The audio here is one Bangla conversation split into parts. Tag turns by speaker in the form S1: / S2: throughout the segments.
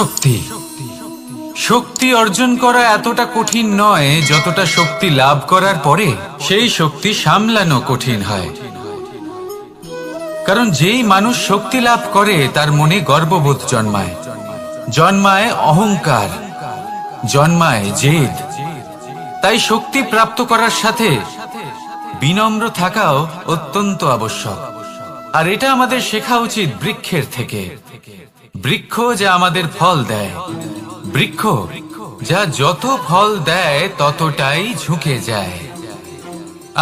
S1: শক্তি শক্তি অর্জন করা এতটা কঠিন নয় যতটা শক্তি লাভ করার পরে সেই শক্তি সামলানো কঠিন হয়। কারণ যেই মানুষ শক্তি লাভ করে তার মনে গর্ববোধ জন্মায়, জন্মায় অহংকার, জন্মায় জেদ। তাই শক্তি প্রাপ্ত করার সাথে বিনম্র থাকাও অত্যন্ত আবশ্যক। আর এটা আমাদের শেখা উচিত বৃক্ষের থেকে। বৃক্ষ যা আমাদের ফল দেয়, বৃক্ষ যা যত ফল দেয় ততটাই ঝুঁকে যায়।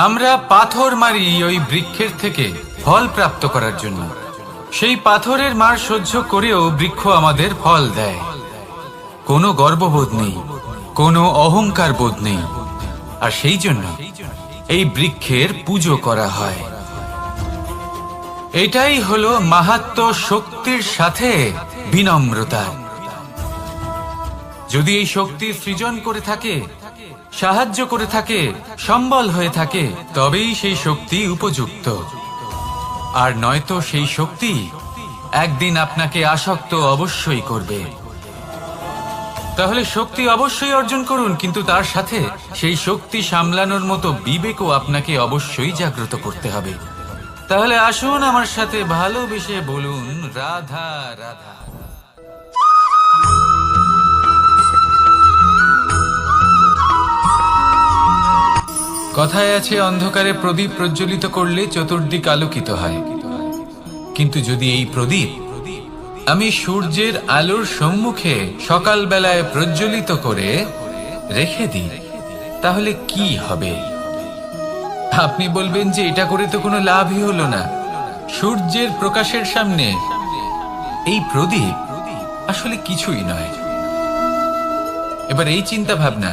S1: আমরা পাথর মারি ওই বৃক্ষের থেকে ফল প্রাপ্ত করার জন্য। সেই পাথরের মার সহ্য করেও বৃক্ষ আমাদের ফল দেয়। কোনো গর্ববোধ নেই, কোনো অহংকার বোধ নেই। আর সেই জন্য এই বৃক্ষের পুজো করা হয়। এটাই হলো মাহাত্ম্য শক্তির সাথে বিনম্রতা। যদি এই শক্তি সৃজন করে থাকে, সাহায্য করে থাকে, সম্বল হয়ে থাকে, তবেই সেই শক্তি উপযুক্ত। আর নয়তো সেই শক্তি একদিন আপনাকে আসক্ত অবশ্যই করবে। তাহলে শক্তি অবশ্যই অর্জন করুন, কিন্তু তার সাথে সেই শক্তি সামলানোর মতো বিবেকও আপনাকে অবশ্যই জাগ্রত করতে হবে। তাহলে আসুন আমার সাথে ভালোবেসে বলুন, রাধা রাধা। কথায় আছে, অন্ধকারে প্রদীপ প্রজ্বলিত করলে চতুর্দিক আলোকিত হয়। কিন্তু যদি এই প্রদীপ আমি সূর্যের আলোর সম্মুখে সকালবেলায় প্রজ্বলিত করে রেখে দিই, তাহলে কি হবে? আপনি বলবেন যে এটা করে তো কোনো লাভই হলো না। সূর্যের প্রকাশের সামনে এই প্রদীপ আসলে কিছুই নয়। এবার এই চিন্তা ভাবনা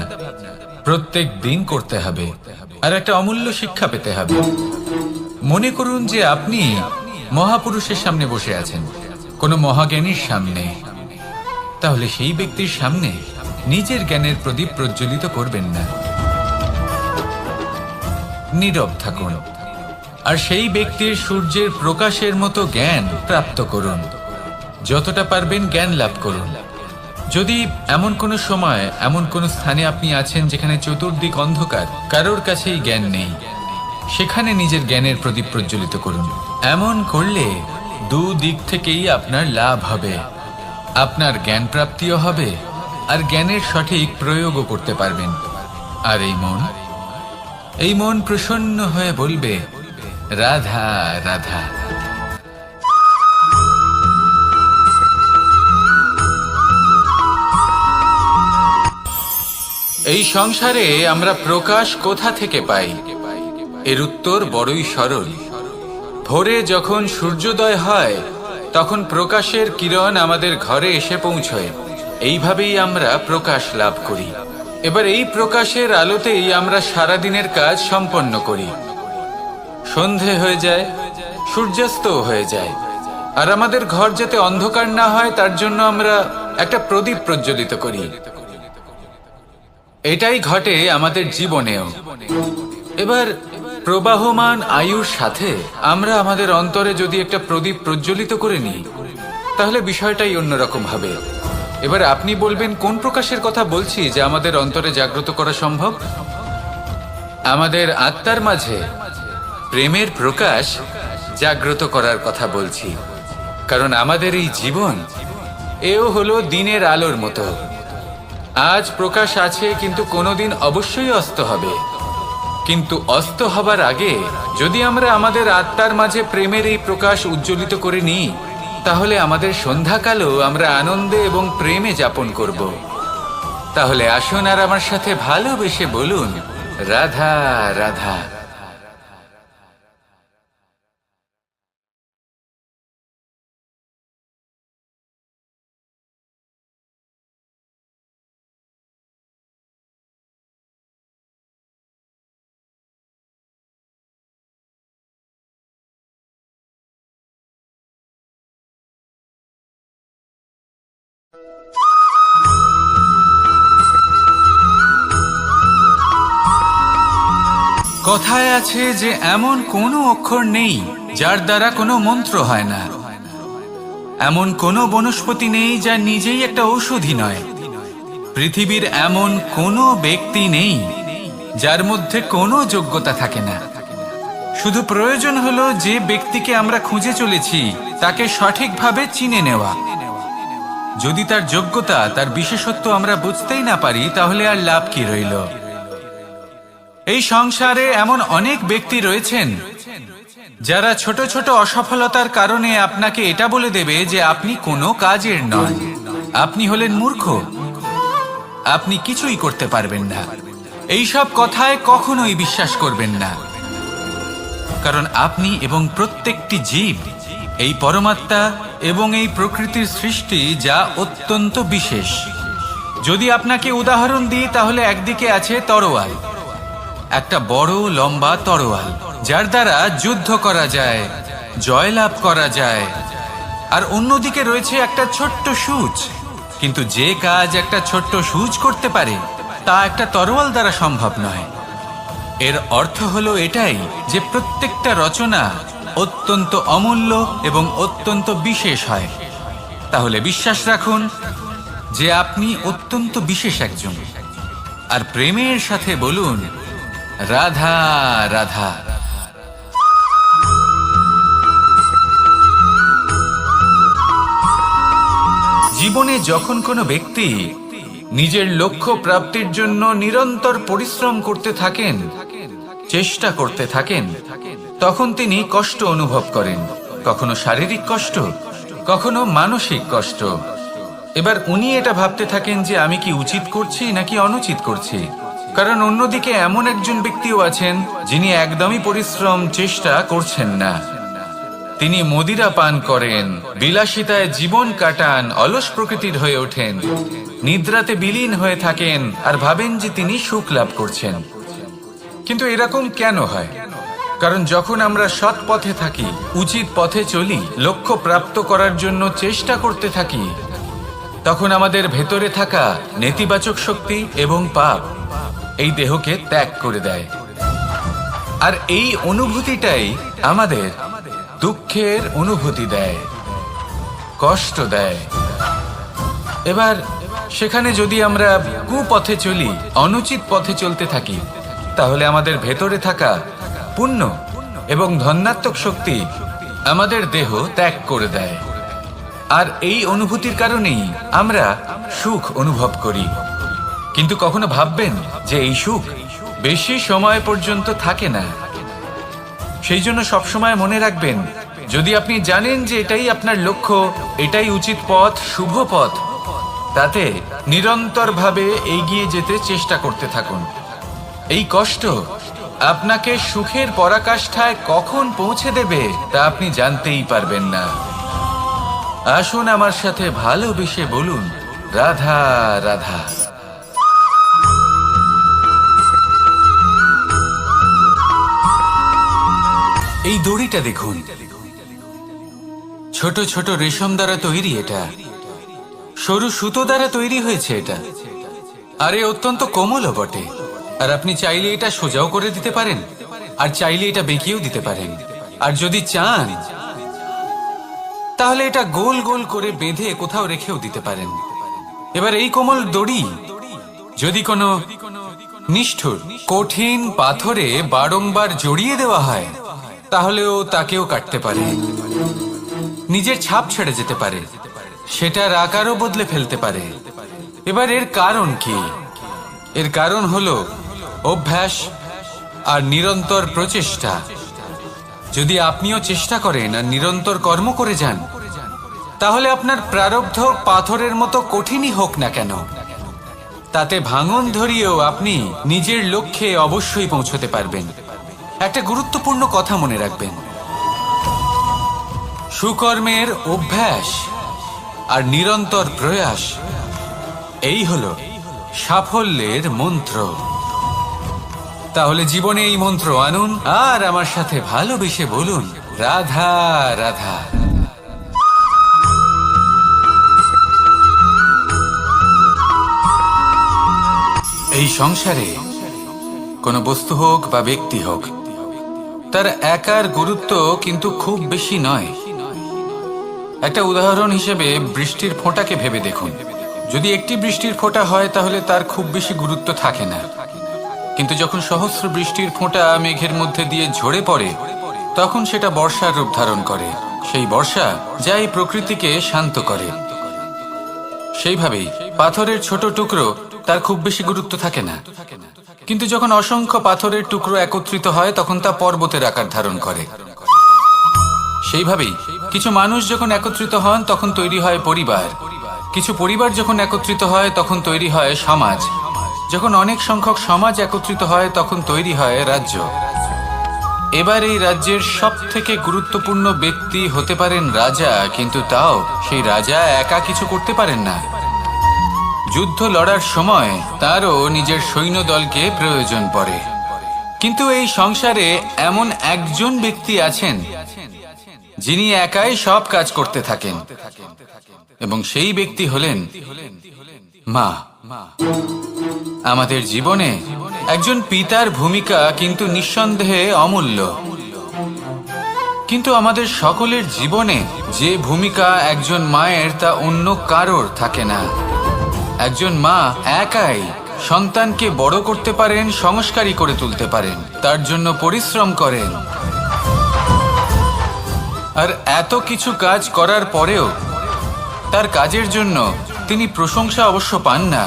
S1: প্রত্যেক দিন করতে হবে, আর একটা অমূল্য শিক্ষা পেতে হবে। মনে করুন যে আপনি মহাপুরুষের সামনে বসে আছেন, কোনো মহাজ্ঞানীর সামনে। তাহলে সেই ব্যক্তির সামনে নিজের জ্ঞানের প্রদীপ প্রজ্বলিত করবেন না, নীরব থাকুন। আর সেই ব্যক্তির সূর্যের প্রকাশের মতো জ্ঞান প্রাপ্ত করুন। যতটা পারবেন জ্ঞান লাভ করুন। যদি এমন কোনো সময়, এমন কোনো স্থানে আপনি আছেন যেখানে চতুর্দিক অন্ধকার, কারোর কাছেই জ্ঞান নেই, সেখানে নিজের জ্ঞানের প্রদীপ প্রজ্বলিত করুন। এমন করলে দুদিক থেকেই আপনার লাভ হবে। আপনার জ্ঞান প্রাপ্তিও হবে, আর জ্ঞানের সঠিক প্রয়োগও করতে পারবেন। আর এই মন প্রসন্ন হয়ে বলবে, রাধা রাধা। এই সংসারে আমরা প্রকাশ কোথা থেকে পাই? এর উত্তর বড়ই সরল। ভোরে যখন সূর্যোদয় হয় তখন প্রকাশের কিরণ আমাদের ঘরে এসে পৌঁছয়। এইভাবেই আমরা প্রকাশ লাভ করি। এবার এই প্রকাশের আলোতেই আমরা সারাদিনের কাজ সম্পন্ন করি। সন্ধে হয়ে যায়, সূর্যাস্ত হয়ে যায়। আর আমাদের ঘর যাতে অন্ধকার না হয় তার জন্য আমরা একটা প্রদীপ প্রজ্বলিত করি। এটাই ঘটে আমাদের জীবনেও। এবার প্রবাহমান আয়ুর সাথে আমরা আমাদের অন্তরে যদি একটা প্রদীপ প্রজ্বলিত করে নিই, তাহলে বিষয়টাই অন্যরকম হবে। এবার আপনি বলবেন, কোন প্রকাশের কথা বলছি যা আমাদের অন্তরে জাগ্রত করা সম্ভব? আমাদের আত্মার মাঝে প্রেমের প্রকাশ জাগ্রত করার কথা বলছি। কারণ আমাদের এই জীবন এও হলো দিনের আলোর মতো। আজ প্রকাশ আছে, কিন্তু কোনোদিন অবশ্যই অস্ত হবে। কিন্তু অস্ত হবার আগে যদি আমরা আমাদের আত্মার মাঝে প্রেমের এই প্রকাশ উজ্জ্বলিত করে নিই, তাহলে আমাদের সন্ধ্যাকালও আমরা আনন্দে এবং প্রেমে যাপন করব। তাহলে আসুন আর আমার সাথে ভালোবেসে বলুন, রাধা রাধা। কথায় আছে যে এমন কোনো অক্ষর নেই যার দ্বারা কোনো মন্ত্র হয় না। এমন কোনো বনস্পতি নেই যা নিজেই একটা ঔষধি নয়। পৃথিবীর এমন কোনো ব্যক্তি নেই যার মধ্যে কোনো যোগ্যতা থাকে না। শুধু প্রয়োজন হলো যে ব্যক্তিকে আমরা খুঁজে চলেছি তাকে সঠিকভাবে চিনে নেওয়া। যদি তার যোগ্যতা, তার বিশেষত্ব আমরা বুঝতেই না পারি, তাহলে আর লাভ কি রইল? এই সংসারে এমন অনেক ব্যক্তি রয়েছেন যারা ছোট ছোট অসফলতার কারণে আপনাকে এটা বলে দেবে যে আপনি কোনো কাজের নন, আপনি হলেন মূর্খ, আপনি কিছুই করতে পারবেন না। এইসব কথায় কখনোই বিশ্বাস করবেন না, কারণ আপনি এবং প্রত্যেকটি জীব এই পরমাত্মা এবং এই প্রকৃতির সৃষ্টি, যা অত্যন্ত বিশেষ। যদি আপনাকে উদাহরণ দিই তাহলে একদিকে আছে তরোয়াল, একটা বড় লম্বা তরোয়াল যার দ্বারা যুদ্ধ করা যায়, জয়লাভ করা যায়। আর অন্যদিকে রয়েছে একটা ছোট্ট সূচ, কিন্তু যে কাজ একটা ছোট্ট সূচ করতে পারে তা একটা তরোয়াল দ্বারা সম্ভব নয়। এর অর্থ হলো এটাই যে প্রত্যেকটা রচনা অত্যন্ত অমূল্য এবং অত্যন্ত বিশেষ হয়। তাহলে বিশ্বাস রাখুন যে আপনি অত্যন্ত বিশেষ একজন, আর প্রেমের সাথে বলুন রাধা রাধা। জীবনে যখন কোনো ব্যক্তি নিজের লক্ষ্য প্রাপ্তির জন্য নিরন্তর পরিশ্রম করতে থাকেন, চেষ্টা করতে থাকেন, তখন তিনি কষ্ট অনুভব করেন, কখনো শারীরিক কষ্ট, কখনো মানসিক কষ্ট। এবার উনি এটা ভাবতে থাকেন যে আমি কি উচিত করছি নাকি অনুচিত করছি, কারণ অন্যদিকে এমন একজন ব্যক্তিও আছেন যিনি একদমই পরিশ্রম, চেষ্টা করছেন না। তিনি মদিরা পান করেন, বিলাসিতায় জীবন কাটান, অলস প্রকৃতির হয়ে ওঠেন, নিদ্রাতে বিলীন হয়ে থাকেন আর ভাবেন যে তিনি সুখ লাভ করছেন। কিন্তু এরকম কেন হয়? কারণ যখন আমরা সৎ পথে থাকি, উচিত পথে চলি, লক্ষ্য প্রাপ্ত করার জন্য চেষ্টা করতে থাকি, তখন আমাদের ভেতরে থাকা নেতিবাচক শক্তি এবং পাপ এই দেহকে ত্যাগ করে দেয়। আর এই অনুভূতিটাই আমাদের দুঃখের অনুভূতি দেয়, কষ্ট দেয়। এবার সেখানে যদি আমরা কুপথে চলি, অনুচিত পথে চলতে থাকি, তাহলে আমাদের ভেতরে থাকা পুণ্য এবং ধনাত্মক শক্তি আমাদের দেহ ত্যাগ করে দেয়। আর এই অনুভূতির কারণেই আমরা সুখ অনুভব করি। কিন্তু কখনো ভাববেন যে এই সুখ বেশি সময় পর্যন্ত থাকে না। সেই জন্য সবসময় মনে রাখবেন, যদি আপনি জানেন যে এটাই আপনার লক্ষ্য, এটাই উচিত পথ, শুভ পথ, তাতে নিরন্তরভাবে এগিয়ে যেতে চেষ্টা করতে থাকুন। এই কষ্ট আপনাকে সুখের পরাকাষ্ঠায় কখন পৌঁছে দেবে তা আপনি জানতেই পারবেন না। আসুন আমার সাথে ভালোবেসে বলুন রাধা রাধা। এই দড়িটা দেখুন, ছোট ছোট রেশম দ্বারা তৈরি, এটা সরু সুতো দ্বারা তৈরি হয়েছে এটা, আর এ অত্যন্ত কোমলও বটে। আর আপনি চাইলে এটা সোজাও করে দিতে পারেন, আর চাইলে এটা বেঁকিয়েও দিতে পারেন, আর যদি চান তাহলে এটা গোল গোল করে বেঁধে কোথাও রেখেও দিতে পারেন। এবার এই কোমল দড়ি যদি কোনো নিষ্ঠুর কঠিন পাথরে বারংবার জড়িয়ে দেওয়া হয়, তাহলেও তাকেও কাটতে পারে, নিজের ছাপ ছেড়ে যেতে পারে, সেটার আকারও বদলে ফেলতে পারে। এবার এর কারণ কি? এর কারণ হলো অভ্যাস আর নিরন্তর প্রচেষ্টা। যদি আপনিও চেষ্টা করেন আর নিরন্তর কর্ম করে যান, তাহলে আপনার প্রারব্ধ পাথরের মতো কঠিনই হোক না কেন, তাতে ভাঙন ধরিয়েও আপনি নিজের লক্ষ্যে অবশ্যই পৌঁছতে পারবেন। একটা গুরুত্বপূর্ণ কথা মনে রাখবেন, সুকর্মের অভ্যাস আর নিরন্তর প্রয়াস, এই হলো সাফল্যের মন্ত্র। তাহলে জীবনে এই মন্ত্র আনুন আর আমার সাথে ভালোবেসে বলুন রাধা রাধা। এই সংসারে কোনো বস্তু হোক বা ব্যক্তি হোক, তার একার গুরুত্ব কিন্তু খুব বেশি নয়। একটা উদাহরণ হিসেবে বৃষ্টির ফোঁটাকে ভেবে দেখুন। যদি একটি বৃষ্টির ফোঁটা হয় তাহলে তার খুব বেশি গুরুত্ব থাকে না, কিন্তু যখন সহস্র বৃষ্টির ফোঁটা মেঘের মধ্যে দিয়ে ঝরে পড়ে তখন সেটা বর্ষার রূপ ধারণ করে। সেই বর্ষা যা এই প্রকৃতিকে শান্ত করে। সেইভাবেই পাথরের ছোট টুকরো, তার খুব বেশি গুরুত্ব থাকে না, কিন্তু যখন অসংখ্য পাথরের টুকরো একত্রিত হয় তখন তা পর্বতের আকার ধারণ করে। সেইভাবেই কিছু মানুষ যখন একত্রিত হন তখন তৈরি হয় পরিবার, কিছু পরিবার যখন একত্রিত হয় তখন তৈরি হয় সমাজ, যখন অনেক সংখ্যক সমাজ একত্রিত হয় তখন তৈরি হয় রাজ্য। এবার এই রাজ্যের সব থেকে গুরুত্বপূর্ণ ব্যক্তি হতে পারেন রাজা, কিন্তু তাও সেই রাজা একা কিছু করতে পারেন না। যুদ্ধ লড়ার সময় তারও নিজের সৈন্যদলকে প্রয়োজন পড়ে। কিন্তু এই সংসারে এমন একজন ব্যক্তি আছেন যিনি একাই সব কাজ করতে থাকেন, এবং সেই ব্যক্তি হলেন মা। আমাদের জীবনে একজন পিতার ভূমিকা কিন্তু নিঃসন্দেহে অমূল্য, কিন্তু আমাদের সকলের জীবনে যে ভূমিকা একজন মায়ের তা অন্য কারোর থাকে না। একজন মা একাই সন্তানকে বড় করতে পারেন, সংস্কারী করে তুলতে পারেন, তার জন্য পরিশ্রম করেন। আর এত কিছু কাজ করার পরেও তার কাজের জন্য তিনি প্রশংসা অবশ্য পান না।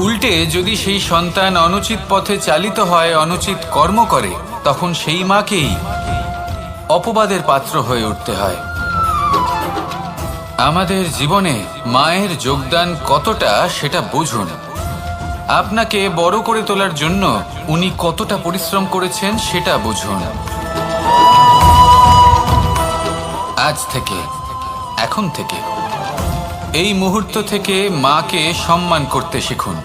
S1: উল্টে যদি সেই সন্তান অনুচিত পথে চালিত হয়, অনুচিত কর্ম করে, তখন সেই মাকেই অপবাদের পাত্র হয়ে উঠতে হয়। আমাদের জীবনে মায়ের যোগদান কতটা সেটা বুঝুন। আপনাকে বড় করে তোলার জন্য উনি কতটা পরিশ্রম করেছেন সেটা বুঝুন। আজ থেকে, এখন থেকে, এই মুহূর্ত থেকে মাকে সম্মান করতে শিখুন।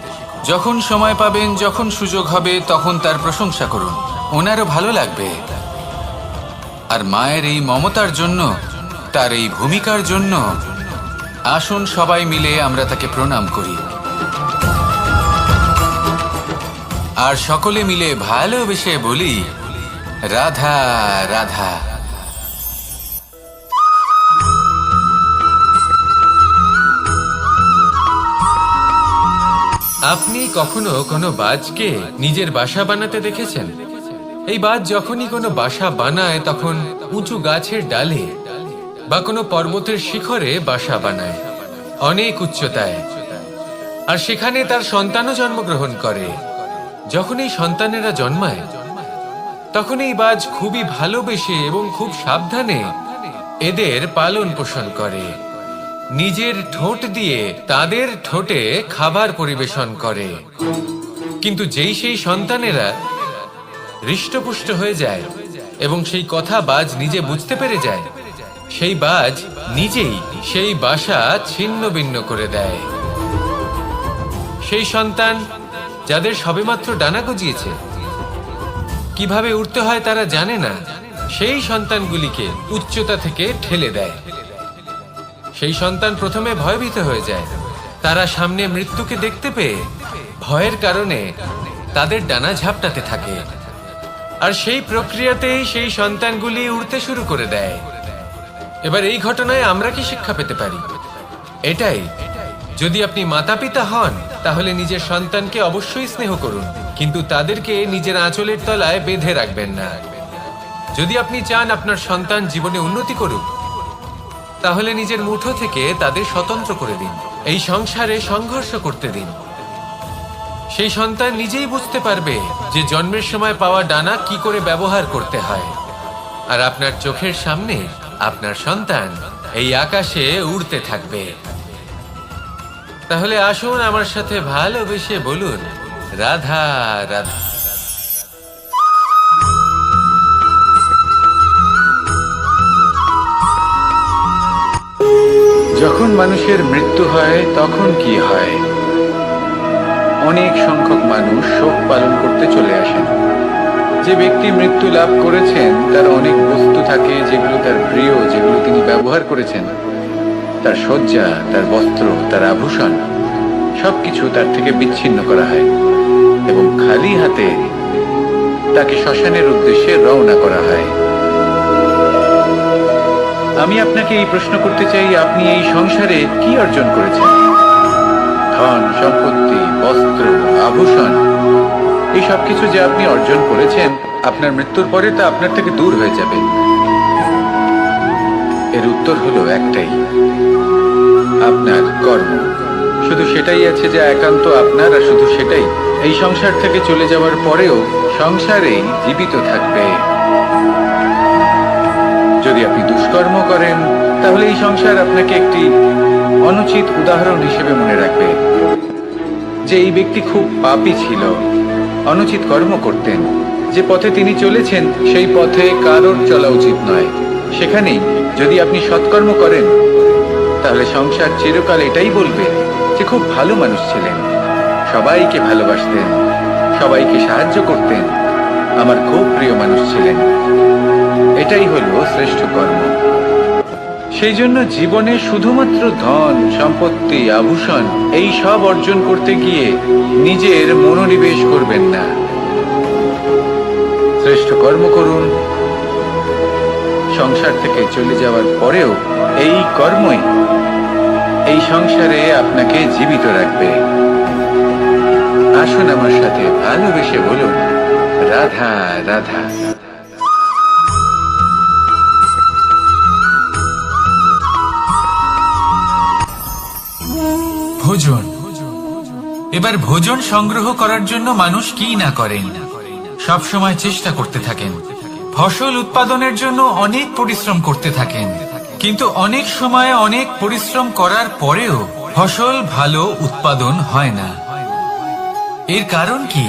S1: যখন সময় পাবেন, যখন সুযোগ হবে, তখন তার প্রশংসা করুন, ওনারও ভালো লাগবে। আর মায়ের এই মমতার জন্য, তার এই ভূমিকার জন্য আসুন সবাই মিলে আমরা তাকে প্রণাম করি, আর সকলে মিলে ভালোবেসে বলি, রাধা রাধা।
S2: আপনি কখনো কোনো বাজকে নিজের বাসা বানাতে দেখেছেন? এই বাজ যখনই কোনো বাসা বানায় তখন উঁচু গাছের ডালে বা কোনো পর্বতের শিখরে বাসা বানায়, অনেক উচ্চতায়, আর সেখানে তার সন্তানও জন্মগ্রহণ করে। যখন এই সন্তানেরা জন্মায় তখন এই বাজ খুবই ভালোবেসে এবং খুব সাবধানে এদের পালন পোষণ করে। নিজের ঠোঁট দিয়ে তাদের ঠোঁটে খাবার পরিবেশন করে। কিন্তু যেই সেই সন্তানেরা হৃষ্টপুষ্ট হয়ে যায় এবং সেই কথা বাজ নিজে বুঝতে পেরে যায়, সেই বাজ নিজেই সেই বাসা ছিন্ন ভিন্ন করে দেয়। সেই সন্তান যাদের সবেমাত্র ডানা গজিয়েছে, কিভাবে উঠতে হয় তারা জানে না, সেই সন্তানগুলিকে উচ্চতা থেকে ঠেলে দেয়। সেই সন্তান প্রথমে ভয়ভীত হয়ে যায়। তারা সামনে মৃত্যুকে দেখতে পেয়ে ভয়ের কারণে তাদের ডানা ঝাপটাতে থাকে, আর সেই প্রক্রিয়াতেই সেই সন্তানগুলি উড়তে শুরু করে দেয়। এবার এই ঘটনায় আমরা কি শিক্ষা পেতে পারি? এটাই, যদি আপনি মাতা পিতা হন তাহলে নিজের সন্তানকে অবশ্যই স্নেহ করুন, কিন্তু তাদেরকে নিজের আঁচলের তলায় বেঁধে রাখবেন না। যদি আপনি চান আপনার সন্তান জীবনে উন্নতি করুক, তাহলে নিজের মুঠো থেকে তাদের স্বতন্ত্র করে দিন, এই সংসারে সংঘর্ষ করতে দিন। সেই সন্তান নিজেই বুঝতে পারবে যে জন্মের সময় পাওয়া ডানা কি করে ব্যবহার করতে হয়। আর আপনার চোখের সামনে আপনার সন্তান এই আকাশে উড়তে থাকবে। তাহলে আসুন আমার সাথে ভালোবেসে বলুন, রাধা রাধা।
S1: যখন মানুষের মৃত্যু হয় তখন কি হয়? অনেক সংখ্যক মানুষ শোক পালন করতে চলে আসেন। যে ব্যক্তি মৃত্যু লাভ করেছেন তার অনেক বস্তু থাকে যেগুলো তার প্রিয়, যেগুলো তিনি ব্যবহার করেছেন। তার শয্যা, তার বস্ত্র, তার আভূষণ সবকিছু তার থেকে বিচ্ছিন্ন করা হয় এবং খালি হাতে তাকে শ্মশানের উদ্দেশ্যে রওনা করা হয়। আমি আপনাকে এই প্রশ্ন করতে চাই, আপনি এই সংসারে কি অর্জন করেছেন? ধন সম্পত্তি, বস্ত্র, আভূষণ, এই সব কিছু যে আপনি অর্জন করেছেন, আপনার মৃত্যুর পরে তা আপনার থেকে দূর হয়ে যাবে। এর উত্তর হলো একটাই, আপনার কর্ম। শুধু সেটাই আছে যা একান্ত আপনার, আর শুধু সেটাই এই সংসার থেকে চলে যাওয়ার পরেও সংসারেই জীবিত থাকবে। যদি আপনি দুষ্কর্ম করেন, তাহলে এই সংসার আপনাকে একটি অনুচিত উদাহরণ হিসেবে মনে রাখবে যে এই ব্যক্তি খুব পাপী ছিল, অনুচিত কর্ম করতেন। যে পথে তিনি চলেছেন সেই পথে কারোর চলা উচিত নয়। সেখানেই যদি আপনি সৎকর্ম করেন, তাহলে সংসার চিরকাল এটাই বলবে যে খুব ভালো মানুষ ছিলেন, সবাইকে ভালোবাসতেন, সবাইকে সাহায্য করতেন, আমার খুব প্রিয় মানুষ ছিলেন। এটাই হলো শ্রেষ্ঠ কর্ম। সেই জন্য জীবনে শুধুমাত্র ধন সম্পত্তি, আভূষণ, এই সব অর্জন করতে গিয়ে নিজের মনোনিবেশ করবেন না। শ্রেষ্ঠ কর্ম করুন। সংসার থেকে চলে যাওয়ার পরেও এই কর্মই এই সংসারে আপনাকে জীবিত রাখবে। আসুন আমার সাথে ভালোবেসে বলুন, রাধা রাধা।
S3: ভোজন। এবার ভোজন সংগ্রহ করার জন্য মানুষ কি না করেন, সব সময় চেষ্টা করতে থাকেন। ফসল উৎপাদনের জন্য অনেক পরিশ্রম করতে থাকেন, কিন্তু অনেক সময় অনেক পরিশ্রম করার পরেও ফসল ভালো উৎপাদন হয় না। এর কারণ কি?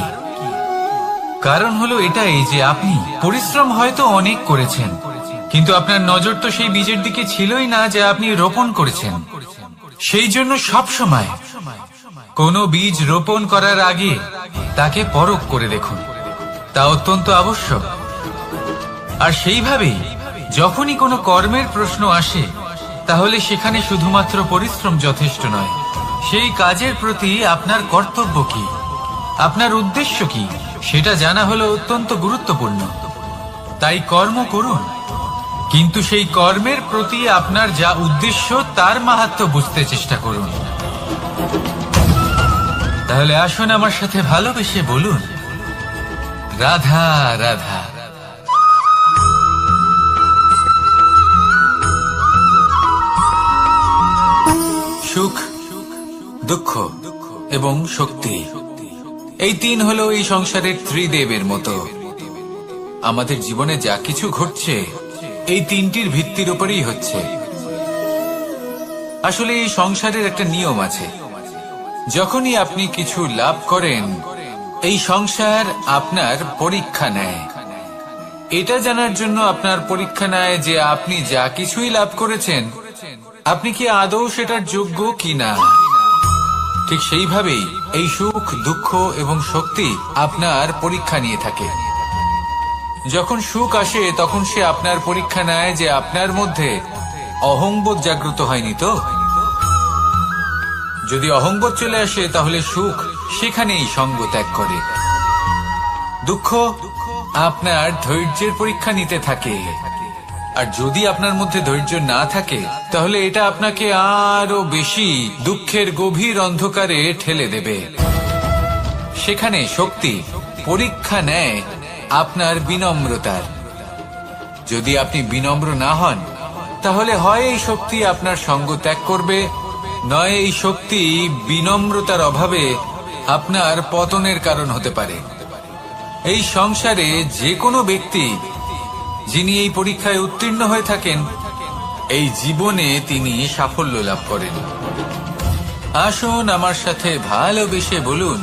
S3: কারণ হলো এটাই যে আপনি পরিশ্রম হয়তো অনেক করেছেন, কিন্তু আপনার নজর তো সেই বীজের দিকে ছিলই না যা আপনি রোপণ করেছেন। সেই জন্য সব সময় কোনো বীজ রোপণ করার আগে তাকে পরখ করে দেখুন, তা অত্যন্ত আবশ্যক। আর সেইভাবেই যখনই কোনো কর্মের প্রশ্ন আসে, তাহলে সেখানে শুধুমাত্র পরিশ্রম যথেষ্ট নয়। সেই কাজের প্রতি আপনার কর্তব্য কি, আপনার উদ্দেশ্য কি, সেটা জানা হলো অত্যন্ত গুরুত্বপূর্ণ। তাই কর্ম করুন, কিন্তু সেই কর্মের প্রতি আপনার যা উদ্দেশ্য তার মাহাত্ম্য বুঝতে চেষ্টা করুন। তাহলে আসুন আমার সাথে ভালোবেসে বলুন, রাধা রাধা। সুখ, দুঃখ এবং শক্তি, এই তিন হলো এই সংসারের ত্রিদেবের মতো। আমাদের জীবনে যা কিছু ঘটছে এই তিনটির ভিত্তির উপরেই হচ্ছে। আসলে এই সংসারের একটা নিয়ম আছে, যখনই আপনি কিছু লাভ করেন, এই সংসার আপনার পরীক্ষা নেয়। এটা জানার জন্য আপনার পরীক্ষা নেয় যে আপনি যা কিছুই লাভ করেছেন, আপনি কি আদৌ সেটার যোগ্য কিনা। ঠিক সেইভাবেই এই সুখ, দুঃখ এবং শক্তি আপনার পরীক্ষা নিয়ে থাকে। যখন সুখ আসে তখন সে আপনার পরীক্ষা নেয় যে আপনার মধ্যে অহংবোধ জাগ্রত হয়নি তো। যদি অহংবোধ চলে আসে তাহলে সুখ সেখানেই সঙ্গ ত্যাগ করে। দুঃখ আপনার ধৈর্যের পরীক্ষা নিতে থাকে, আর যদি আপনার মধ্যে ধৈর্য না থাকে তাহলে এটা আপনাকে আরো বেশি দুঃখের গভীর অন্ধকারে ঠেলে দেবে। সেখানে শক্তি পরীক্ষা নেয় আপনার বিনম্রতার। যদি আপনি বিনম্র না হন, তাহলে হয় এই শক্তি আপনার সঙ্গ ত্যাগ করবে, নয় এই শক্তি বিনম্রতার অভাবে আপনার পতনের কারণ হতে পারে। এই সংসারে যে কোনো ব্যক্তি যিনি এই পরীক্ষায় উত্তীর্ণ হয়ে থাকেন, এই জীবনে তিনি সাফল্য লাভ করেন। আসুন আমার সাথে ভালোবেসে বলুন,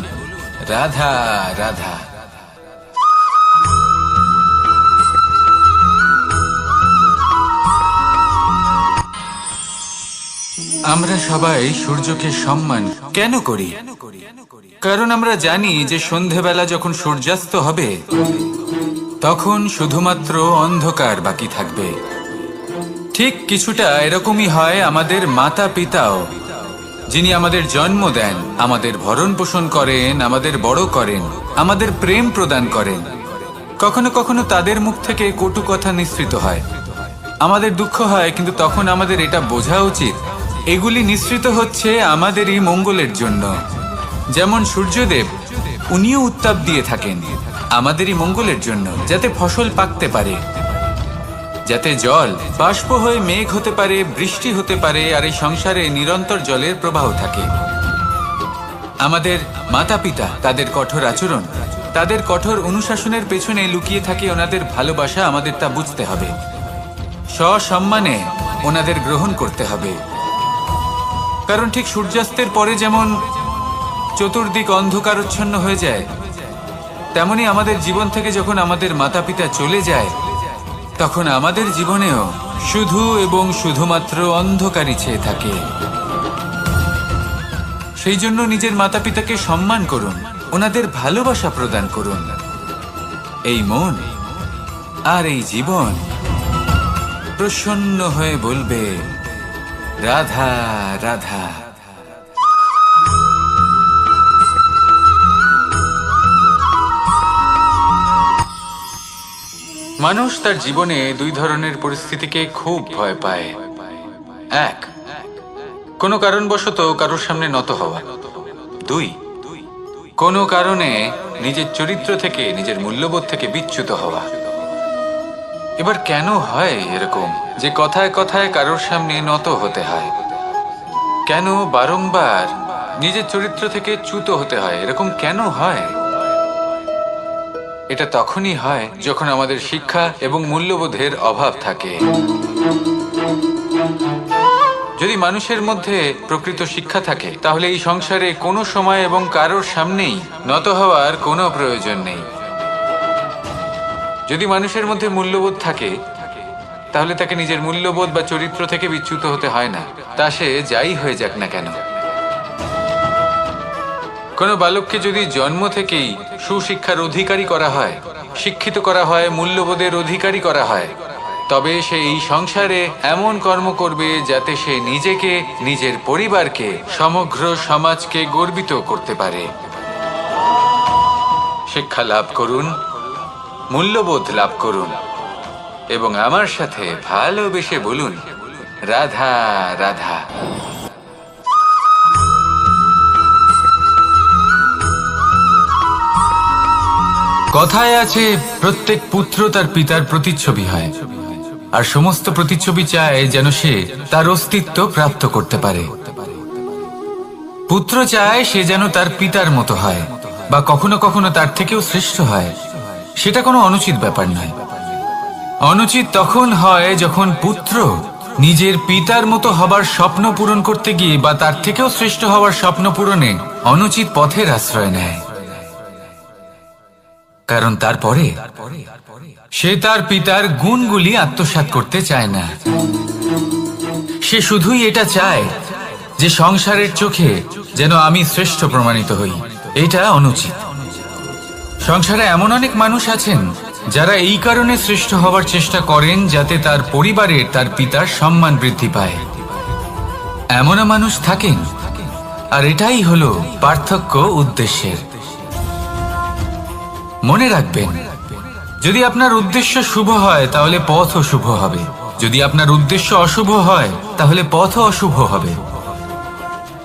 S3: রাধা রাধা। আমরা সবাই সূর্যকে সম্মান কেন করি? কারণ আমরা জানি যে সন্ধেবেলা যখন সূর্যাস্ত হবে তখন শুধুমাত্র অন্ধকার বাকি থাকবে। ঠিক কিছুটা এরকমই হয় আমাদের মাতা পিতাও, যিনি আমাদের জন্ম দেন, আমাদের ভরণ পোষণ করেন, আমাদের বড় করেন, আমাদের প্রেম প্রদান করেন। কখনো কখনো তাদের মুখ থেকে কটু কথা নিঃসৃত হয়,
S1: আমাদের দুঃখ হয়, কিন্তু তখন আমাদের এটা বোঝা উচিত এগুলি নিঃসৃত হচ্ছে আমাদেরই মঙ্গলের জন্য। যেমন সূর্যদেব, উনিও উত্তাপ দিয়ে থাকেন আমাদেরই মঙ্গলের জন্য, যাতে ফসল পাকতে পারে, যাতে জল বাষ্প হয়ে মেঘ হতে পারে, বৃষ্টি হতে পারে, আর এই সংসারে নিরন্তর জলের প্রবাহ থাকে। আমাদের মাতা পিতা, তাদের কঠোর আচরণ, তাদের কঠোর অনুশাসনের পেছনে লুকিয়ে থাকে ওনাদের ভালোবাসা। আমাদের তা বুঝতে হবে, সসম্মানে ওনাদের গ্রহণ করতে হবে। কারণ ঠিক সূর্যাস্তের পরে যেমন চতুর্দিক অন্ধকারচ্ছন্ন হয়ে যায়, তেমনি আমাদের জীবন থেকে যখন আমাদের মাতা পিতা চলে যায়, তখন আমাদের জীবনেও শুধু এবং শুধুমাত্র অন্ধকারই ছেয়ে থাকে। সেই জন্য নিজের মাতা পিতাকে সম্মান করুন, ওনাদের ভালোবাসা প্রদান করুন। এই মন আর এই জীবন প্রসন্ন হয়ে বলবে, রাধা রাধা। মানুষ তার জীবনে দুই ধরনের পরিস্থিতিকে খুব ভয় পায়। এক, কোনো কারণবশত কারোর সামনে নত হওয়া। দুই, কোনো কারণে নিজের চরিত্র থেকে, নিজের মূল্যবোধ থেকে বিচ্যুত হওয়া। এবার কেন হয় এরকম যে কথায় কথায় কারোর সামনে নত হতে হয়? কেন বারংবার নিজের চরিত্র থেকে চ্যুত হতে হয়? এরকম কেন হয়? এটা তখনই হয় যখন আমাদের শিক্ষা এবং মূল্যবোধের অভাব থাকে। যদি মানুষের মধ্যে প্রকৃত শিক্ষা থাকে, তাহলে এই সংসারে কোনো সময় এবং কারোর সামনেই নত হওয়ার কোনো প্রয়োজন নেই। যদি মানুষের মধ্যে মূল্যবোধ থাকে, তাহলে তাকে নিজের মূল্যবোধ বা চরিত্র থেকে বিচ্যুত হতে হয় না, তা সে যাই হয়ে যাক না কেন। কোনো বালককে যদি জন্ম থেকেই সুশিক্ষার অধিকারী করা হয়, শিক্ষিত করা হয়, মূল্যবোধের অধিকারী করা হয়, তবে সে এই সংসারে এমন কর্ম করবে যাতে সে নিজেকে, নিজের পরিবারকে, সমগ্র সমাজকে গর্বিত করতে পারে। শিক্ষা লাভ করুন, মূল্যবোধ লাভ করুন, এবং আমার সাথে ভালোবেসে বলুন, রাধা রাধা। কথায় আছে, প্রত্যেক পুত্র তার পিতার প্রতিচ্ছবি হয়, আর সমস্ত প্রতিচ্ছবি চায় যেন সে তার অস্তিত্ব প্রাপ্ত করতে পারে। পুত্র চায় সে যেন তার পিতার মতো হয়, বা কখনো কখনো তার থেকেও শ্রেষ্ঠ হয়। সেটা কোনো অনুচিত ব্যাপার নয়। অনুচিত তখন হয় যখন পুত্র নিজের পিতার মতো হবার স্বপ্ন পূরণ করতে গিয়ে বা তার থেকেও শ্রেষ্ঠ হওয়ার স্বপ্ন পূরণে অনুচিত পথের আশ্রয় নেয়। কারণ তারপরে সে তার পিতার গুণগুলি আত্মসাৎ করতে চায় না। সে শুধুই এটা চায় যে সংসারের চোখে যেন আমি শ্রেষ্ঠ প্রমাণিত হই। এটা অনুচিত। সংসারে এমন অনেক মানুষ আছেন যারা এই কারণে শ্রেষ্ঠ হওয়ার চেষ্টা করেন যাতে তার পরিবারের, তার পিতার সম্মান বৃদ্ধি পায়। এমনও মানুষ থাকেন, আর এটাই হলো পার্থক্য উদ্দেশ্যের। মনে রাখবেন, যদি আপনার উদ্দেশ্য শুভ হয় তাহলে পথও শুভ হবে, যদি আপনার উদ্দেশ্য অশুভ হয় তাহলে পথও অশুভ হবে।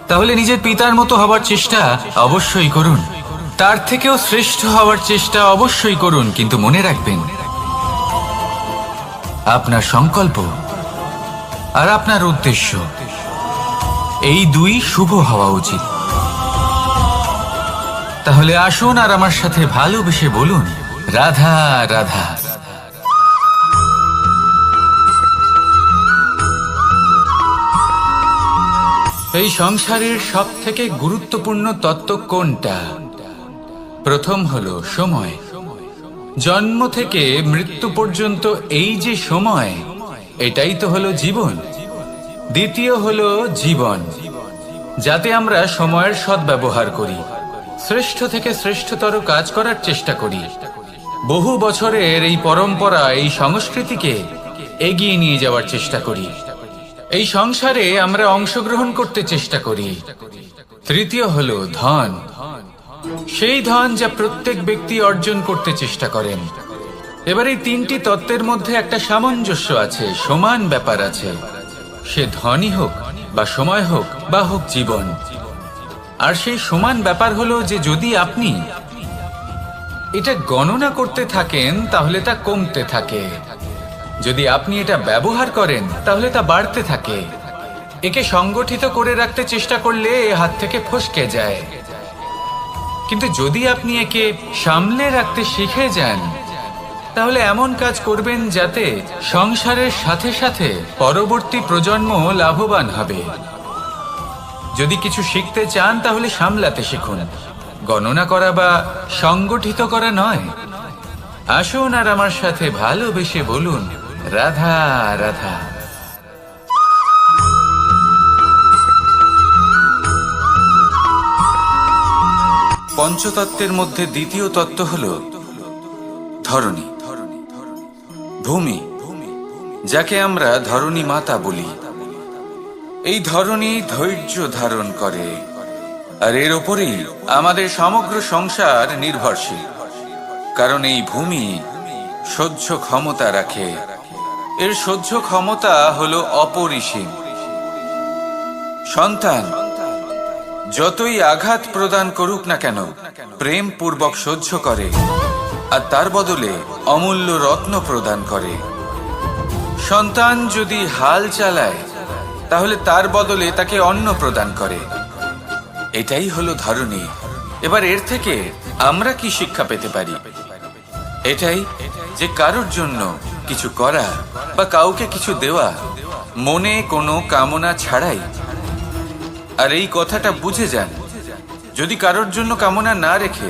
S1: তাহলে নিজের পিতার মতো হবার চেষ্টা অবশ্যই করুন, তার থেকেও শ্রেষ্ঠ হওয়ার চেষ্টা অবশ্যই করুন, কিন্তু মনে রাখবেন, আপনার সংকল্প আর আপনার উদ্দেশ্য এই দুই শুভ হওয়া উচিত। তাহলে আসুন আর আমার সাথে ভালোবেসে বলুন, রাধা রাধা। এই সংসারের সব থেকে গুরুত্বপূর্ণ তত্ত্ব কোনটা? প্রথম হলো সময়। জন্ম থেকে মৃত্যু পর্যন্ত এই যে সময়, এটাই তো হলো জীবন। দ্বিতীয় হলো জীবন, যাতে আমরা সময়ের সদ্ব্যবহার করি, শ্রেষ্ঠ থেকে শ্রেষ্ঠতর কাজ করার চেষ্টা করি। বহু বছরের এই পরম্পরা, এই সংস্কৃতিকে এগিয়ে নিয়ে যাওয়ার চেষ্টা করি। এই সংসারে আমরা অংশগ্রহণ করতে চেষ্টা করি। তৃতীয় হলো ধন, সেই ধন যা প্রত্যেক ব্যক্তি অর্জন করতে চেষ্টা করেন। এবার এই তিনটি তত্ত্বের মধ্যে একটা সামঞ্জস্য আছে, সমান ব্যাপার আছে। সে ধনী হোক বা সময় হোক বা হোক জীবন। আর সেই সমান ব্যাপার হলো যে যদি আপনি এটা গণনা করতে থাকেন তাহলে তা কমতে থাকে, যদি আপনি এটা ব্যবহার করেন তাহলে তা বাড়তে থাকে। একে সংগঠিত করে রাখতে চেষ্টা করলে এ হাত থেকে ফসকে যায়, কিন্তু যদি আপনি একে সামলে রাখতে শিখে যান তাহলে এমন কাজ করবেন যাতে সংসারের সাথে সাথে পরবর্তী প্রজন্ম লাভবান হবে। যদি কিছু শিখতে চান তাহলে সামলাতে শিখুন, গণনা করা বা সংগঠিত করা নয়। আসুন আর আমার সাথে ভালোবেসে বলুন, রাধা রাধা। পঞ্চতত্ত্বের মধ্যে দ্বিতীয় তত্ত্ব হল ধরণী, ভূমি, যাকে আমরা ধরণী মাতা বলি। এই ধরণী ধৈর্য ধারণ করে, আর এর ওপরেই আমাদের সমগ্র সংসার নির্ভরশীল। কারণ এই ভূমি সহ্য ক্ষমতা রাখে, এর সহ্য ক্ষমতা হলো অপরিসীম। সন্তান যতই আঘাত প্রদান করুক না কেন প্রেম পূর্বক সহ্য করে, আর তার বদলে অমূল্য রত্ন প্রদান করে। সন্তান যদি হাল চালায় তাহলে তার বদলে তাকে অন্ন প্রদান করে। এটাই হলো ধরণী। এবার এর থেকে আমরা কি শিক্ষা পেতে পারি? এটাই যে কারোর জন্য কিছু করা বা কাউকে কিছু দেওয়া মনে কোনো কামনা ছাড়াই। আর এই কথাটা বুঝে যান, যদি কারোর জন্য কামনা না রেখে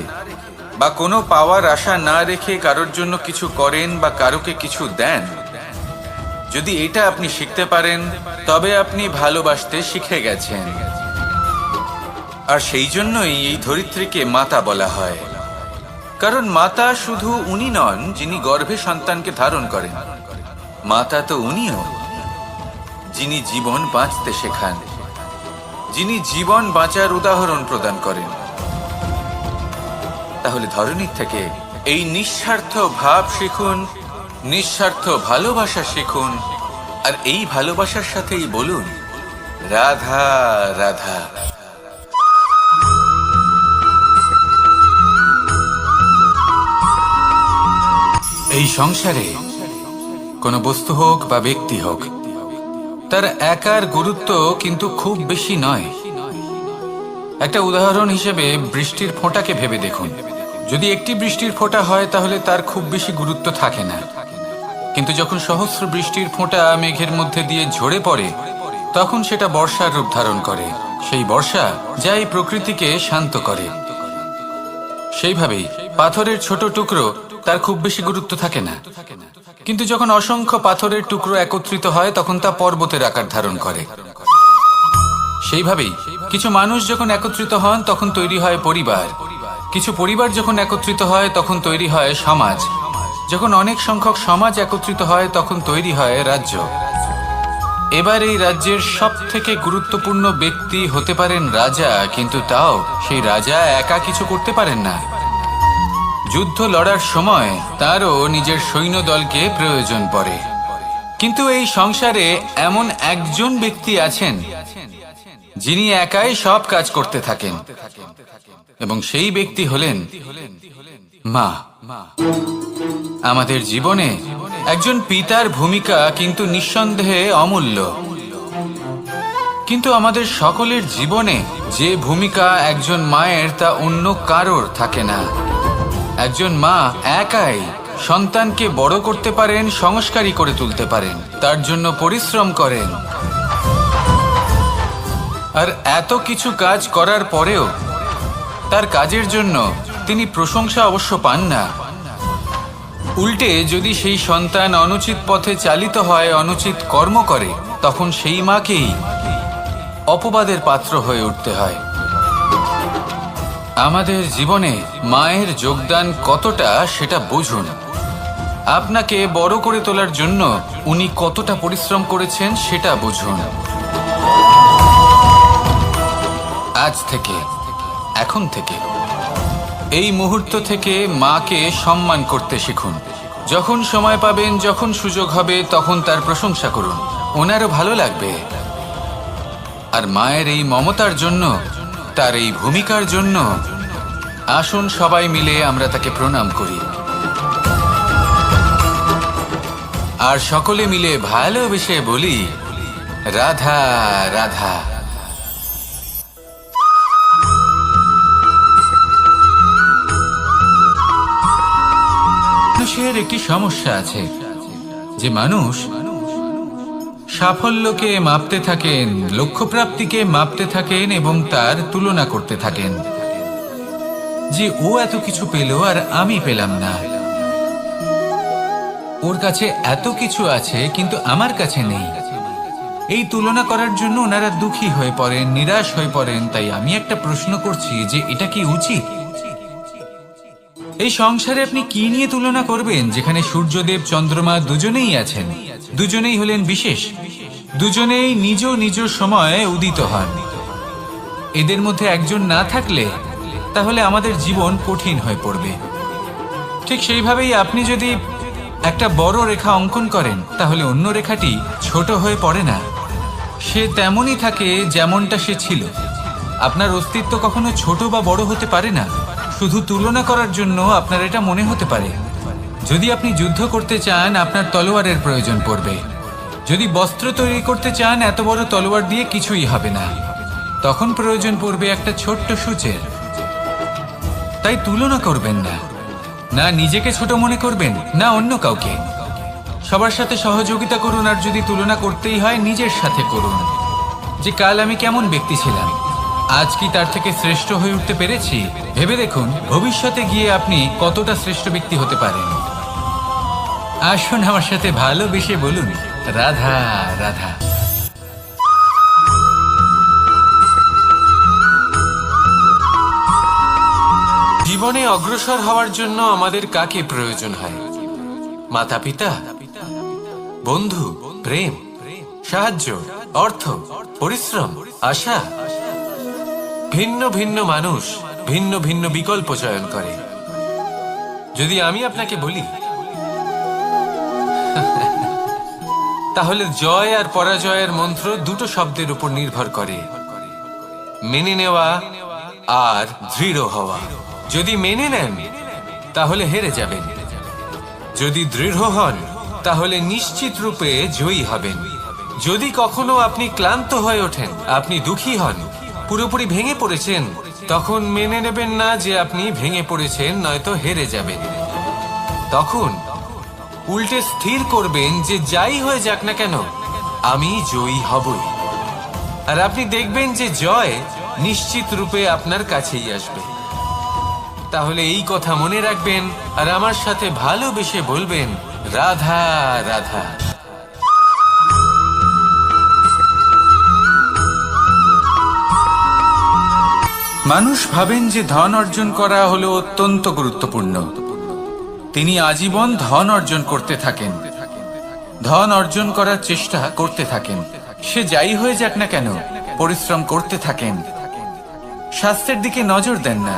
S1: বা কোনো পাওয়ার আশা না রেখে কারোর জন্য কিছু করেন বা কারোকে কিছু দেন, যদি এটা আপনি শিখতে পারেন তবে আপনি ভালোবাসতে শিখে গেছেন। আর সেই জন্যই এই ধরিত্রীকে মাতা বলা হয়। কারণ মাতা শুধু উনি নন যিনি গর্ভে সন্তানকে ধারণ করেন, মাতা তো উনিও যিনি জীবন বাঁচতে শেখান, যিনি জীবন বাঁচার উদাহরণ প্রদান করেন। তাহলে ধরণীর থেকে এই নিঃস্বার্থ ভাব শিখুন, নিঃস্বার্থ ভালোবাসা শিখুন, আর এই ভালোবাসার সাথেই বলুন, রাধা রাধা। এই সংসারে কোনো বস্তু হোক বা ব্যক্তি হোক, তার একার গুরুত্ব কিন্তু খুব বেশি নয়। একটা উদাহরণ হিসেবে বৃষ্টির ফোঁটাকে ভেবে দেখুন। যদি একটি বৃষ্টির ফোঁটা হয় তাহলে তার খুব বেশি গুরুত্ব থাকে না, কিন্তু যখন সহস্র বৃষ্টির ফোঁটা মেঘের মধ্যে দিয়ে ঝরে পড়ে তখন সেটা বর্ষার রূপ ধারণ করে। সেই বর্ষা যা এই প্রকৃতিকে শান্ত করে। সেইভাবেই পাথরের ছোট টুকরো তার খুব বেশি গুরুত্ব থাকে না, কিন্তু যখন অসংখ্য পাথরের টুকরো একত্রিত হয় তখন তা পর্বতের আকার ধারণ করে। সেইভাবেই কিছু মানুষ যখন একত্রিত হন তখন তৈরি হয় পরিবার, কিছু পরিবার যখন একত্রিত হয় তখন তৈরি হয় সমাজ, যখন অনেক সংখ্যক সমাজ একত্রিত হয় তখন তৈরি হয় রাজ্য। এবার এই রাজ্যের সব থেকে গুরুত্বপূর্ণ ব্যক্তি হতে পারেন রাজা, কিন্তু তাও সেই রাজা একা কিছু করতে পারেন না। যুদ্ধ লড়ার সময় তারও নিজের সৈন্যদলকে প্রয়োজন পড়ে। কিন্তু এই সংসারে এমন একজন ব্যক্তি আছেন যিনি একাই সব কাজ করতে থাকেন, এবং সেই ব্যক্তি হলেন মা। আমাদের জীবনে একজন পিতার ভূমিকা কিন্তু নিঃসন্দেহে অমূল্য, কিন্তু আমাদের সকলের জীবনে যে ভূমিকা একজন মায়ের তা অন্য কারোর থাকে না। একজন মা একাই সন্তানকে বড় করতে পারেন, সংস্কারী করে তুলতে পারেন, তার জন্য পরিশ্রম করেন। আর এত কিছু কাজ করার পরেও তার কাজের জন্য তিনি প্রশংসা অবশ্য পান না। উল্টে যদি সেই সন্তান অনুচিত পথে চালিত হয়, অনুচিত কর্ম করে, তখন সেই মাকেই অপবাদের পাত্র হয়ে উঠতে হয়। আমাদের জীবনে মায়ের যোগদান কতটা সেটা বুঝুন। আপনাকে বড় করে তোলার জন্য উনি কতটা পরিশ্রম করেছেন সেটা বুঝুন। আজ থেকে, এখন থেকে, এই মুহূর্ত থেকে মাকে সম্মান করতে শিখুন। যখন সময় পাবেন, যখন সুযোগ হবে, তখন তার প্রশংসা করুন, ওনারও ভালো লাগবে। আর মায়ের এই মমতার জন্য, তার এই ভূমিকার জন্য আসুন সবাই মিলে আমরা তাকে প্রণাম করি, আর সকলে মিলে ভালোবেসে বলি, রাধা রাধা। মানুষের একটি সমস্যা আছে যে মানুষ সাফল্যকে মাপতে থাকেন, লক্ষ্যপ্রাপ্তিকে মাপতে থাকেন এবং তার তুলনা করতে থাকেন যে ও এত কিছু পেল আর আমি পেলাম না, ওর কাছে এত কিছু আছে কিন্তু আমার কাছে নেই। এই তুলনা করার জন্য ওনারা দুঃখী হয়ে পড়েন, নিরাশ হয়ে পড়েন। তাই আমি একটা প্রশ্ন করছি যে এটা কি উচিত? এই সংসারে আপনি কি নিয়ে তুলনা করবেন, যেখানে সূর্যদেব চন্দ্রমা দুজনেই আছেন, দুজনেই হলেন বিশেষ, দুজনেই নিজ নিজ সময়ে উদিত হন। এদের মধ্যে একজন না থাকলে তাহলে আমাদের জীবন কঠিন হয়ে পড়বে। ঠিক সেইভাবেই আপনি যদি একটা বড় রেখা অঙ্কন করেন তাহলে অন্য রেখাটি ছোট হয়ে পড়ে না, সে তেমনই থাকে যেমনটা সে ছিল। আপনার অস্তিত্ব কখনো ছোট বা বড় হতে পারে না, শুধু তুলনা করার জন্য আপনার এটা মনে হতে পারে। যদি আপনি যুদ্ধ করতে চান আপনার তলোয়ারের প্রয়োজন পড়বে, যদি বস্ত্র তৈরি করতে চান এত বড় তলোয়ার দিয়ে কিছুই হবে না, তখন প্রয়োজন পড়বে একটা ছোট্ট সূচের। তাই তুলনা করবেন না, না নিজেকে ছোট মনে করবেন না অন্য কাউকে। সবার সাথে সহযোগিতা করুন, আর যদি তুলনা করতেই হয় নিজের সাথে করুন, যে কাল আমি কেমন ব্যক্তি ছিলাম, আজ কি তার থেকে শ্রেষ্ঠ হয়ে উঠতে পেরেছি। ভেবে দেখুন ভবিষ্যতে গিয়ে আপনি কতটা শ্রেষ্ঠ ব্যক্তি হতে পারেন। আসুন আমার সাথে ভালোবেসে বলুন, রাধা রাধা।
S2: জীবনে অগ্রসর হওয়ার জন্য আমাদের কাকে প্রয়োজন হয়? মাতা পিতা, বন্ধু, প্রেম, সাহায্য, অর্থ, পরিশ্রম, আশা। ভিন্ন ভিন্ন মানুষ ভিন্ন ভিন্ন বিকল্প চয়ন করে। যদি আমি আপনাকে বলি তাহলে জয় আর পরাজয়ের মন্ত্র দুটো শব্দের উপর নির্ভর করে, মেনে নেওয়া আর দৃঢ় হওয়া। যদি মেনে নেন তাহলে হেরে যাবেন, যদি দৃঢ় হন তাহলে নিশ্চিত রূপে জয়ী হবেন। যদি কখনো আপনি ক্লান্ত হয়ে ওঠেন, আপনি দুঃখী হন, পুরোপুরি ভেঙে পড়েছেন, তখন মেনে নেবেন না যে আপনি ভেঙে পড়েছেন, নয়তো হেরে যাবেন। তখন উল্টে স্থির করবেন যে যাই হয়ে যাক না কেন আমি জয়ী হবই। আর আপনি দেখবেন যে জয় নিশ্চিত রূপে আপনার কাছেই আসবে। তাহলে এই কথা মনে রাখবেন আর আমার সাথে ভালোবেসে বলবেন, রাধা রাধা।
S1: মানুষ ভাবেন যে ধন অর্জন করা হলো অত্যন্ত গুরুত্বপূর্ণ। তিনি আজীবন ধন অর্জন করতে থাকেন, ধন অর্জন করার চেষ্টা করতে থাকেন। সে যাই হয়ে যাক না কেন পরিশ্রম করতে থাকেন। স্বাস্থ্যের দিকে নজর দেন না,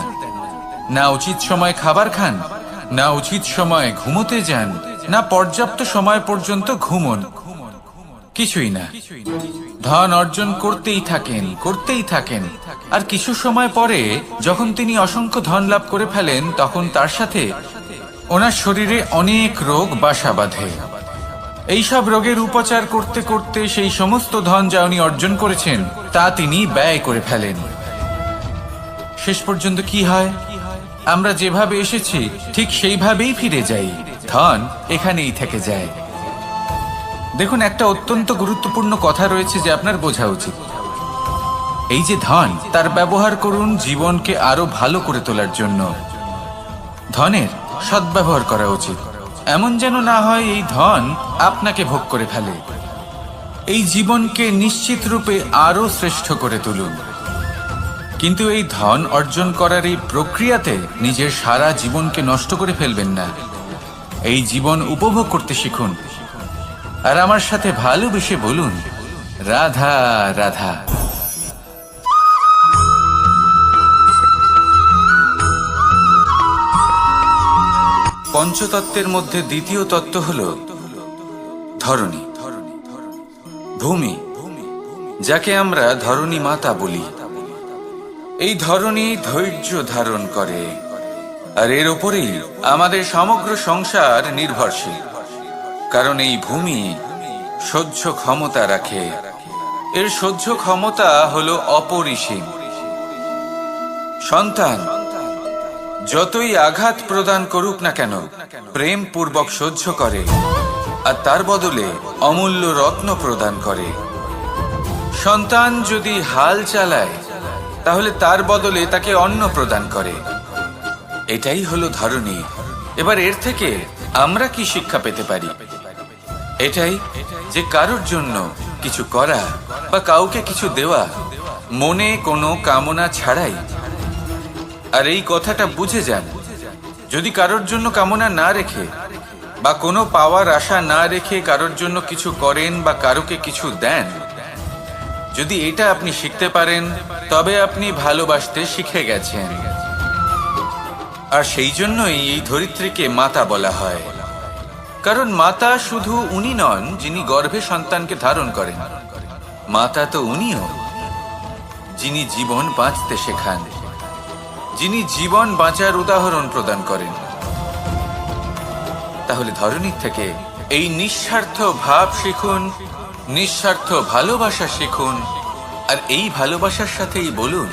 S1: না উচিত সময় খাবার খান, না উচিত সময় ঘুমোতে যান, না পর্যাপ্ত সময় পর্যন্ত ঘুমন, কিছুই না। ধন অর্জন করতেই থাকেন, করতেই থাকেন। আর কিছু সময় পরে যখন তিনি অসংখ্য ধন লাভ করে ফেলেন, তখন তার সাথে ওনার শরীরে অনেক রোগ বাসা বাঁধে। এইসব রোগের উপচার করতে করতে সেই সমস্ত ধন যা উনি অর্জন করেছেন তা তিনি ব্যয় করে ফেলেন। শেষ পর্যন্ত কি হয়? আমরা যেভাবে এসেছি ঠিক সেইভাবেই ফিরে যাই, ধন এখানেই থেকে যায়। দেখুন, একটা অত্যন্ত গুরুত্বপূর্ণ কথা রয়েছে যে আপনার বোঝা উচিত। এই যে ধন, তার ব্যবহার করুন জীবনকে আরো ভালো করে তোলার জন্য। ধনের সদ্ব্যবহার করা উচিত, এমন যেন না হয় এই ধন আপনাকে ভোগ করে ফেলে। এই জীবনকে নিশ্চিত রূপে আরো শ্রেষ্ঠ করে তুলুন। কিন্তু এই ধন অর্জন করার এই প্রক্রিয়াতে নিজের সারা জীবনকে নষ্ট করে ফেলবেন না। এই জীবন উপভোগ করতে শিখুন আর আমার সাথে ভালোবেসে বলুন, রাধা রাধা। পঞ্চতত্ত্বের মধ্যে দ্বিতীয় তত্ত্ব হল ধরণী, ভূমি, যাকে আমরা ধরণী মাতা বলি। এই ধরণী ধৈর্য ধারণ করে, আর এর ওপরেই আমাদের সমগ্র সংসার নির্ভরশীল। কারণ এই ভূমি সহ্য ক্ষমতা রাখে, এর সহ্য ক্ষমতা হলো অপরিসীম। সন্তান যতই আঘাত প্রদান করুক না কেন, প্রেম পূর্বক সহ্য করে, আর তার বদলে অমূল্য রত্ন প্রদান করে। সন্তান যদি হাল চালায়, তাহলে তার বদলে তাকে অন্ন প্রদান করে। এটাই হলো ধরণী। এবার এর থেকে আমরা কি শিক্ষা পেতে পারি? এটাই যে কারোর জন্য কিছু করা বা কাউকে কিছু দেওয়া মনে কোনো কামনা ছাড়াই। আর এই কথাটা বুঝে যান, যদি কারোর জন্য কামনা না রেখে বা কোনো পাওয়ার আশা না রেখে কারোর জন্য কিছু করেন বা কারোকে কিছু দেন, যদি এটা আপনি শিখতে পারেন, তবে আপনি ভালোবাসতে শিখে গেছেন। আর সেই জন্যই এই ধরিত্রীকে মাতা বলা হয়। কারণ মাতা শুধু উনি নন যিনি গর্ভে সন্তানকে ধারণ করেন, মাতা তো উনিও যিনি জীবন বাঁচতে শেখান, যিনি জীবন বাঁচার উদাহরণ প্রদান করেন। তাহলে ধরণীর থেকে এই নিঃস্বার্থ ভাব শিখুন, নিঃস্বার্থ ভালোবাসা শিখুন, আর এই ভালোবাসার সাথেই বলুন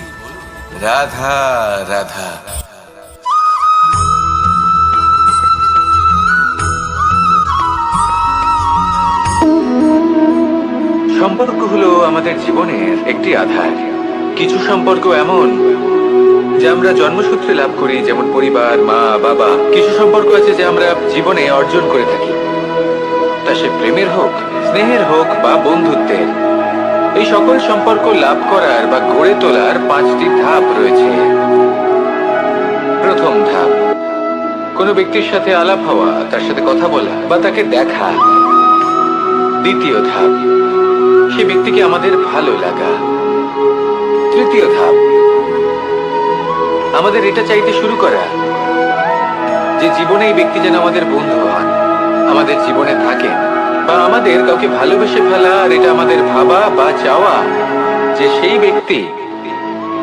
S1: রাধা রাধা। সম্পর্ক হলো আমাদের জীবনের একটি আধার। কিছু সম্পর্ক এমন যা আমরা জন্মসূত্রে লাভ করি, যেমন পরিবার, মা, বাবা। কিছু সম্পর্ক আছে যা আমরা জীবনে অর্জন করে থাকি, তা সে প্রেমের হোক, স্নেহের হোক বা বন্ধুত্বের। এই সকল সম্পর্ক লাভ করার বা গড়ে তোলার 5টি ধাপ রয়েছে। প্রথম ধাপ, কোনো ব্যক্তির সাথে আলাপ হওয়া, তার সাথে কথা বলা বা তাকে দেখা। দ্বিতীয় ধাপ, সে ব্যক্তিকে আমাদের ভালো লাগা। তৃতীয় ধাপ, আমাদের এটা চাইতে শুরু করা যে জীবনে এই ব্যক্তি যেন আমাদের বন্ধু হন, আমাদের জীবনে থাকেন, বা আমাদের কাউকে ভালোবেসে ফেলা। আর এটা আমাদের ভাবা বা চাওয়া যে সেই ব্যক্তি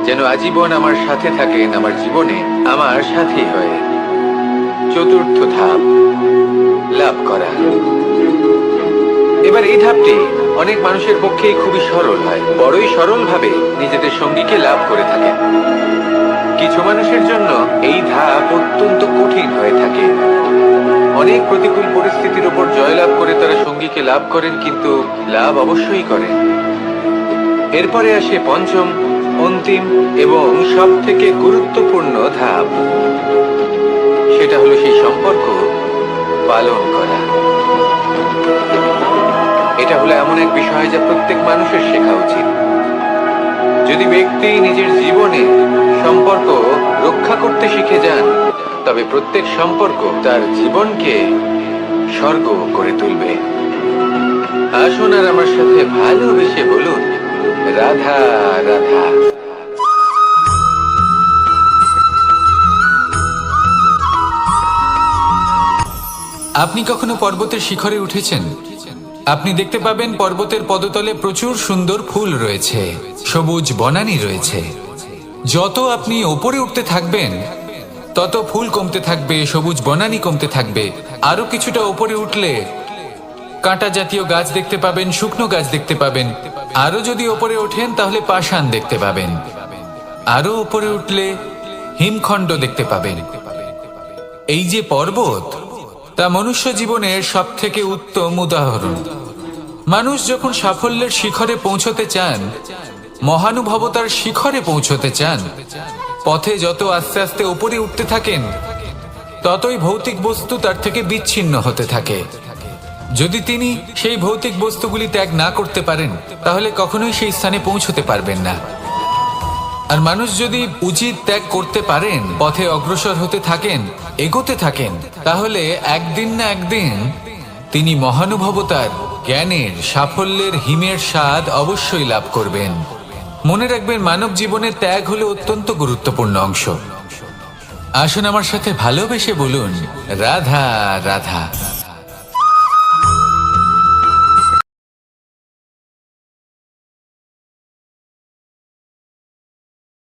S1: যেন আজীবন আমার সাথে থাকেন, আমার জীবনে আমার সাথী হয়ে। চতুর্থ ধাপ, লাভ করা। এবার এই ধাপটি অনেক মানুষের পক্ষেই খুবই সরল হয়, বড়ই সরলভাবে নিজেদের সঙ্গীকে লাভ করে থাকেন। কিছু মানুষের জন্য এই ধাপ অত্যন্ত কঠিন হয়ে থাকে। অনেক প্রতিকূল পরিস্থিতির উপর জয়লাভ করে তারা সঙ্গীকে লাভ করেন, কিন্তু লাভ অবশ্যই করেন। এরপরে আসে পঞ্চম, অন্তিম এবং সব থেকে গুরুত্বপূর্ণ ধাপ। সেটা হলো সেই সম্পর্ক পালন করা। এটা হলো এমন এক বিষয় যা প্রত্যেক মানুষের শেখা উচিত। যদি ব্যক্তি নিজের জীবনে সম্পর্ক রক্ষা করতে শিখে যান, তবে প্রত্যেক সম্পর্ক তার জীবনকে স্বর্গ করে তুলবে। আসুন আর আমার সাথে ভালোবেসে বলুন রাধা রাধা।
S3: আপনি কখনো পর্বতের শিখরে উঠেছেন? আপনি দেখতে পাবেন পর্বতের পদতলে প্রচুর সুন্দর ফুল রয়েছে, সবুজ বনানী রয়েছে। যত আপনি ওপরে উঠতে থাকবেন, তত ফুল কমতে থাকবে, সবুজ বনানী কমতে থাকবে। আরো কিছুটা ওপরে উঠলে কাঁটা জাতীয় গাছ দেখতে পাবেন, শুকনো গাছ দেখতে পাবেন। আরো যদি ওপরে ওঠেন তাহলে পাষাণ দেখতে পাবেন। আরো ওপরে উঠলে হিমখণ্ড দেখতে পাবেন। এই যে পর্বত, তা মনুষ্য জীবনের সব থেকে উত্তম উদাহরণ। মানুষ যখন সাফল্যের শিখরে পৌঁছতে চান, মহানুভবতার শিখরে পৌঁছতে চান, পথে যত আস্তে আস্তে উপরে উঠতে থাকেন, ততই ভৌতিক বস্তু তার থেকে বিচ্ছিন্ন হতে থাকে। যদি তিনি সেই ভৌতিক বস্তুগুলি ত্যাগ না করতে পারেন, তাহলে কখনোই সেই স্থানে পৌঁছতে পারবেন না। আর মানুষ যদি উচিত ত্যাগ করতে পারেন, পথে অগ্রসর হতে থাকেন, এগোতে থাকেন, তাহলে একদিন না একদিন তিনি মহানুভবতার, জ্ঞানের, সাফল্যের হিমের স্বাদ অবশ্যই লাভ করবেন। মনে রাখবেন, মানব জীবনে ত্যাগ হলো অত্যন্ত গুরুত্বপূর্ণ অংশ।
S1: আসুন আমার সাথে ভালোবেসে বলুন রাধা রাধা।